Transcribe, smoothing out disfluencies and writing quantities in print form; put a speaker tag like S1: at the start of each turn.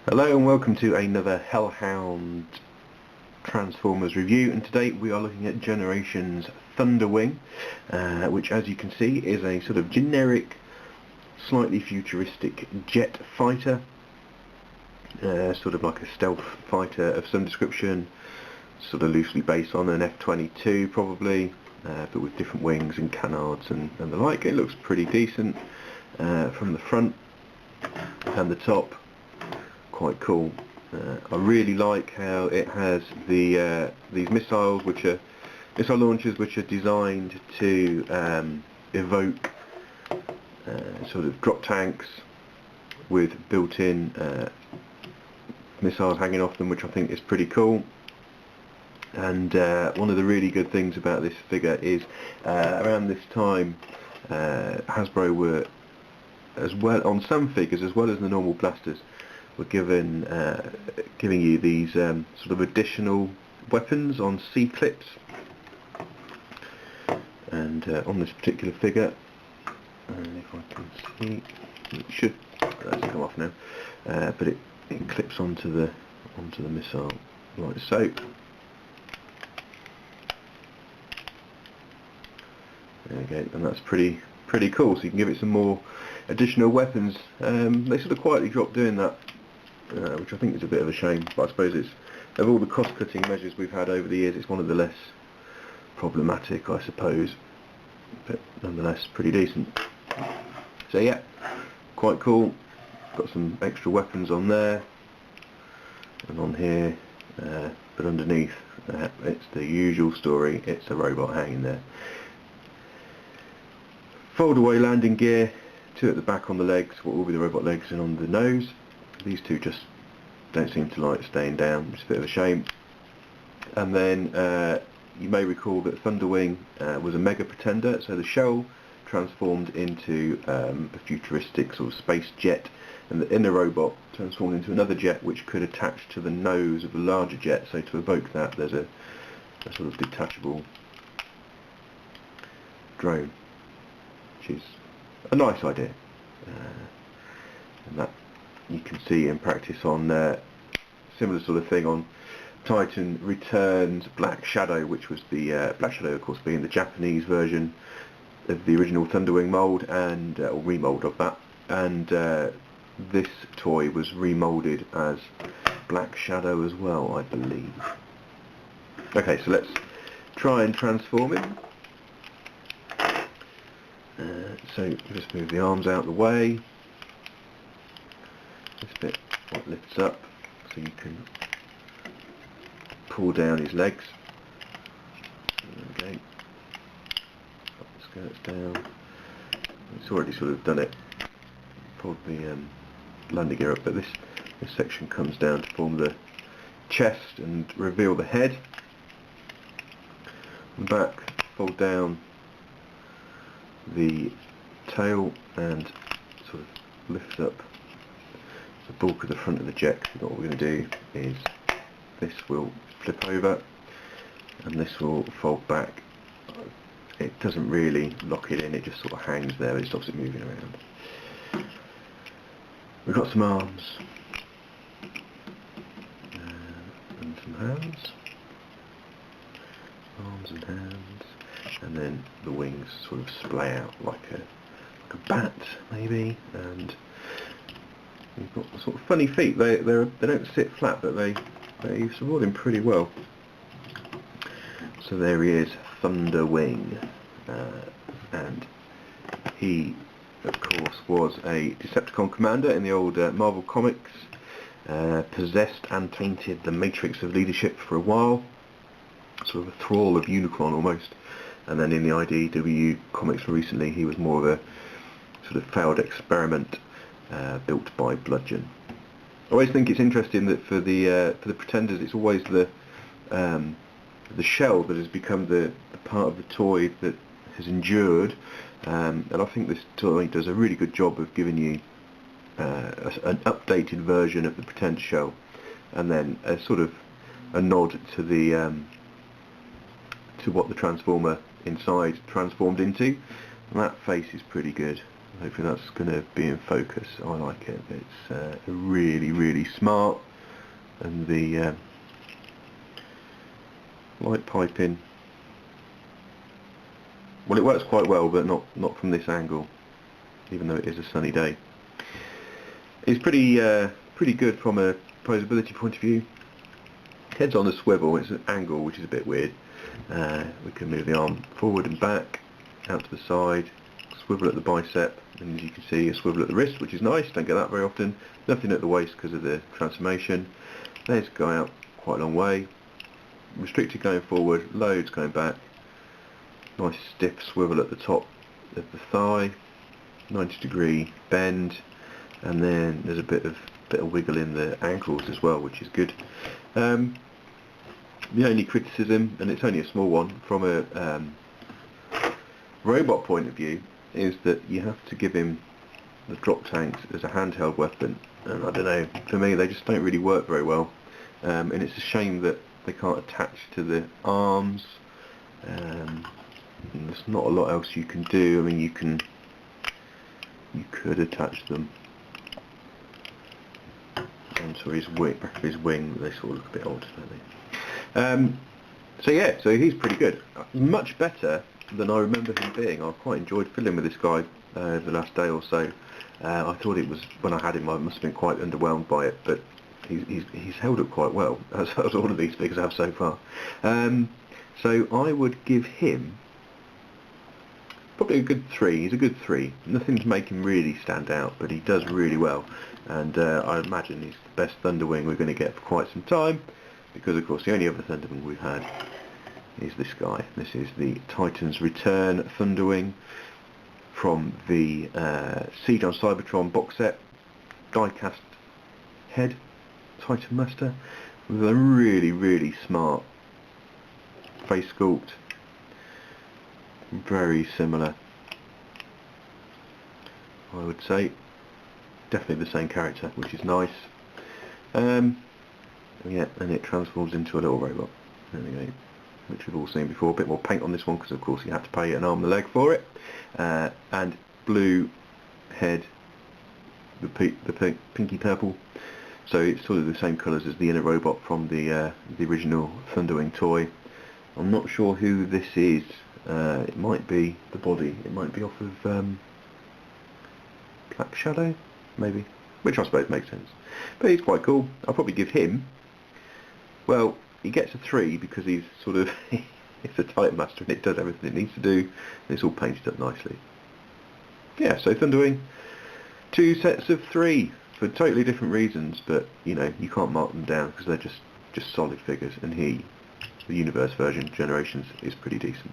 S1: Hello and welcome to another Hellhound Transformers review, and today we are looking at Generation's Thunderwing, which as you can see is a sort of generic, slightly futuristic jet fighter, sort of like a stealth fighter of some description, sort of loosely based on an F-22 probably, but with different wings and canards and the like. It looks pretty decent from the front and the top. Quite cool. I really like how it has the these missiles, which are missile launchers, which are designed to evoke sort of drop tanks with built-in missiles hanging off them, which I think is pretty cool. And one of the really good things about this figure is around this time Hasbro were, as well on some figures as well as the normal blasters, were giving you these sort of additional weapons on C-clips, and on this particular figure, if I can see, it should come off now, but it clips onto the missile like so. There we go, and that's pretty cool. So you can give it some more additional weapons. They sort of quietly dropped doing that, which I think is a bit of a shame, but I suppose it's, of all the cost-cutting measures we've had over the years, it's one of the less problematic, I suppose, but nonetheless pretty decent. So yeah, quite cool. Got some extra weapons on there and on here, but underneath it's the usual story, it's a robot hanging there. Fold away landing gear, two at the back on the legs, what will be the robot legs, and on the nose. These two just don't seem to like staying down, it's a bit of a shame. And then you may recall that Thunderwing was a mega pretender, so the shell transformed into a futuristic sort of space jet, and the inner robot transformed into another jet which could attach to the nose of the larger jet. So to evoke that, there's a sort of detachable drone, which is a nice idea, and that you can see in practice on similar sort of thing on Titan Returns Black Shadow, which was the Black Shadow, of course, being the Japanese version of the original Thunderwing mould, and or remould of that, and this toy was remolded as Black Shadow as well, I believe. Okay, so let's try and transform him. So just move the arms out of the way. This bit lifts up so you can pull down his legs. There we go. Pop the skirts down. It's already sort of done it. Pulled the landing gear up, but this section comes down to form the chest and reveal the head. And back, fold down the tail and sort of lift up the bulk of the front of the jet. What we're going to do is this will flip over and this will fold back. It doesn't really lock it in, it just sort of hangs there, it stops it moving around. We've got some arms and some hands. Arms and hands, and then the wings sort of splay out like a bat maybe, and you've got sort of funny feet. They don't sit flat, but they support him pretty well. So there he is, Thunderwing, and he of course was a Decepticon commander in the old Marvel comics, possessed and tainted the matrix of leadership for a while, sort of a thrall of Unicron almost, and then in the IDW comics recently he was more of a sort of failed experiment built by Bludgeon. I always think it's interesting that for the pretenders, it's always the shell that has become the part of the toy that has endured, and I think this toy does a really good job of giving you an updated version of the pretend shell, and then a sort of a nod to the to what the Transformer inside transformed into. And that face is pretty good. Hopefully that's going to be in focus. I like it. It's really, really smart, and the light piping, well, it works quite well, but not from this angle, even though it is a sunny day. It's pretty good from a posability point of view. Head's on a swivel. It's an angle which is a bit weird. We can move the arm forward and back, out to the side, swivel at the bicep, and as you can see, a swivel at the wrist, which is nice. Don't get that very often. Nothing at the waist because of the transformation. Legs go out quite a long way. Restricted going forward, loads going back. Nice stiff swivel at the top of the thigh, 90-degree bend, and then there's a bit of wiggle in the ankles as well, which is good. The only criticism, and it's only a small one, from a robot point of view, is that you have to give him the drop tanks as a handheld weapon, and I don't know, for me they just don't really work very well, and it's a shame that they can't attach to the arms. There's not a lot else you can do. I mean, you could attach them onto his wing, back of his wing. They sort of look a bit odd, don't they? So yeah, so he's pretty good. Much better than I remember him being. I quite enjoyed fiddling with this guy the last day or so. I thought it was, when I had him, I must have been quite underwhelmed by it, but he's held up quite well, as all of these figures have so far. So I would give him probably a good 3. He's a good 3. Nothing to make him really stand out, but he does really well. And I imagine he's the best Thunderwing we're going to get for quite some time, because of course the only other Thunderwing we've had is this guy. This is the Titan's Return Thunderwing from the Siege on Cybertron box set. Die-cast head, Titan Master, with a really, really smart face sculpt. Very similar, I would say. Definitely the same character, which is nice. Yeah, and it transforms into a little robot. There we go, which we've all seen before. A bit more paint on this one because of course you had to pay an arm and a leg for it. And blue head, the pinky purple. So it's sort of the same colours as the inner robot from the original Thunderwing toy. I'm not sure who this is. It might be the body. It might be off of Black Shadow, maybe. Which I suppose makes sense. But he's quite cool. I'll probably give him, well, he gets a 3 because he's sort of, it's a Titan Master and it does everything it needs to do. And it's all painted up nicely. Yeah, so Thunderwing, 2 sets of 3 for totally different reasons, but you know, you can't mark them down because they're just solid figures, and the Universe version, Generations, is pretty decent.